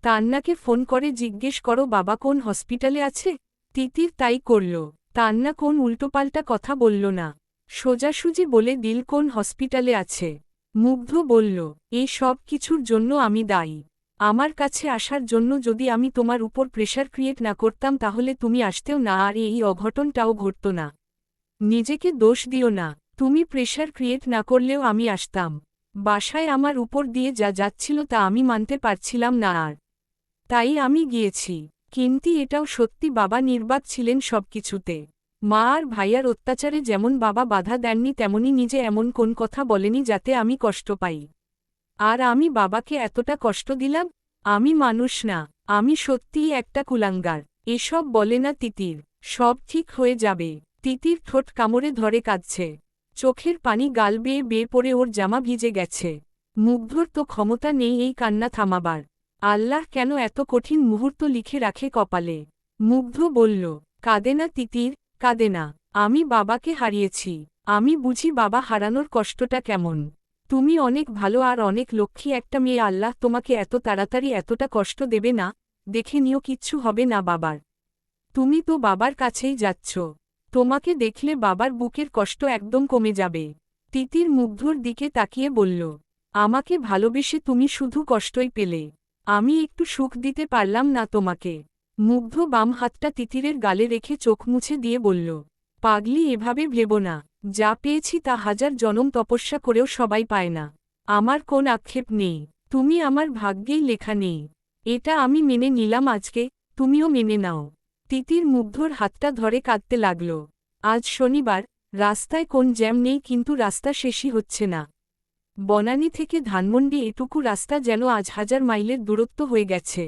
তান্নাকে ফোন করে জিজ্ঞেস করো বাবা কোন হসপিটালে আছে। তিতির তাই করল। তান্না কোন উল্টোপাল্টা কথা বলল না, সোজাসুজি বলে দিল কোন হসপিটালে আছে। মুগ্ধ বলল, এই সব কিছুর জন্য আমি দায়ী। আমার কাছে আসার জন্য যদি আমি তোমার উপর প্রেশার ক্রিয়েট না করতাম তাহলে তুমি আসতেও না, আর এই অঘটনটাও ঘটত না। নিজেকে দোষ দিও না। তুমি প্রেশার ক্রিয়েট না করলেও আমি আসতাম। বাসায় আমার উপর দিয়ে যা যাচ্ছিল তা আমি মানতে পারছিলাম না, আর তাই আমি গিয়েছি। কিন্তু এটাও সত্যি, বাবা নির্বাক ছিলেন সবকিছুতে। মা আর ভাইয়ার অত্যাচারে যেমন বাবা বাধা দেননি তেমনি নিজে এমন কোন কথা বলেনি যাতে আমি কষ্ট পাই। আর আমি বাবাকে এতটা কষ্ট দিলাম? আমি মানুষ না, আমি সত্যিই একটা কুলাঙ্গার। এসব বলে না তিতির, সব ঠিক হয়ে যাবে। তিতির ঠোঁট কামড়ে ধরে কাঁদছে। চোখের পানি গাল বেয়ে বেয়ে পড়ে ওর জামা ভিজে গেছে। মুগ্ধর তো ক্ষমতা নেই এই কান্না থামাবার। আল্লাহ কেন এত কঠিন মুহূর্ত লিখে রাখে কপালে। মুগ্ধ বলল, কাঁদে না তিতির, কাঁদে না। আমি বাবাকে হারিয়েছি। আমি বুঝি বাবা হারানোর কষ্টটা কেমন। তুমি অনেক ভালো আর অনেক লক্ষ্মী একটা মেয়ে। আল্লাহ তোমাকে এত তাড়াতাড়ি এতটা কষ্ট দেবে না। দেখে নিও, কিচ্ছু হবে না বাবার। তুমি তো বাবার কাছেই যাচ্ছ। তোমাকে দেখলে বাবার বুকের কষ্ট একদম কমে যাবে। তিতির মুগ্ধর দিকে তাকিয়ে বলল, আমাকে ভালোবেসে তুমি শুধু কষ্টই পেলে। আমি একটু সুখ দিতে পারলাম না তোমাকে। মুগ্ধ বাম হাতটা তিতিরের গালে রেখে চোখ মুছে দিয়ে বলল, পাগলি, এভাবে ভেবো না। যা পেয়েছি তা হাজার জনম তপস্যা করেও সবাই পায় না। আমার কোন আক্ষেপ নেই। তুমি আমার ভাগ্যেই লেখা নেই। এটা আমি মেনে নিলাম আজকে, তুমিও মেনে নাও। তিতির মুগ্ধর হাতটা ধরে কাঁদতে লাগল। আজ শনিবার, রাস্তায় কোন জ্যাম নেই, কিন্তু রাস্তা শেষই হচ্ছে না। বনানী থেকে ধানমন্ডি এটুকু রাস্তা যেন আজ 1000 মাইলের দূরত্ব হয়ে গেছে।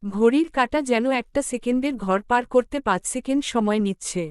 ঘড়ির কাঁটা যেন একটা সেকেন্ডের ঘর পার করতে 5 সেকেন্ড সময় নিচ্ছে।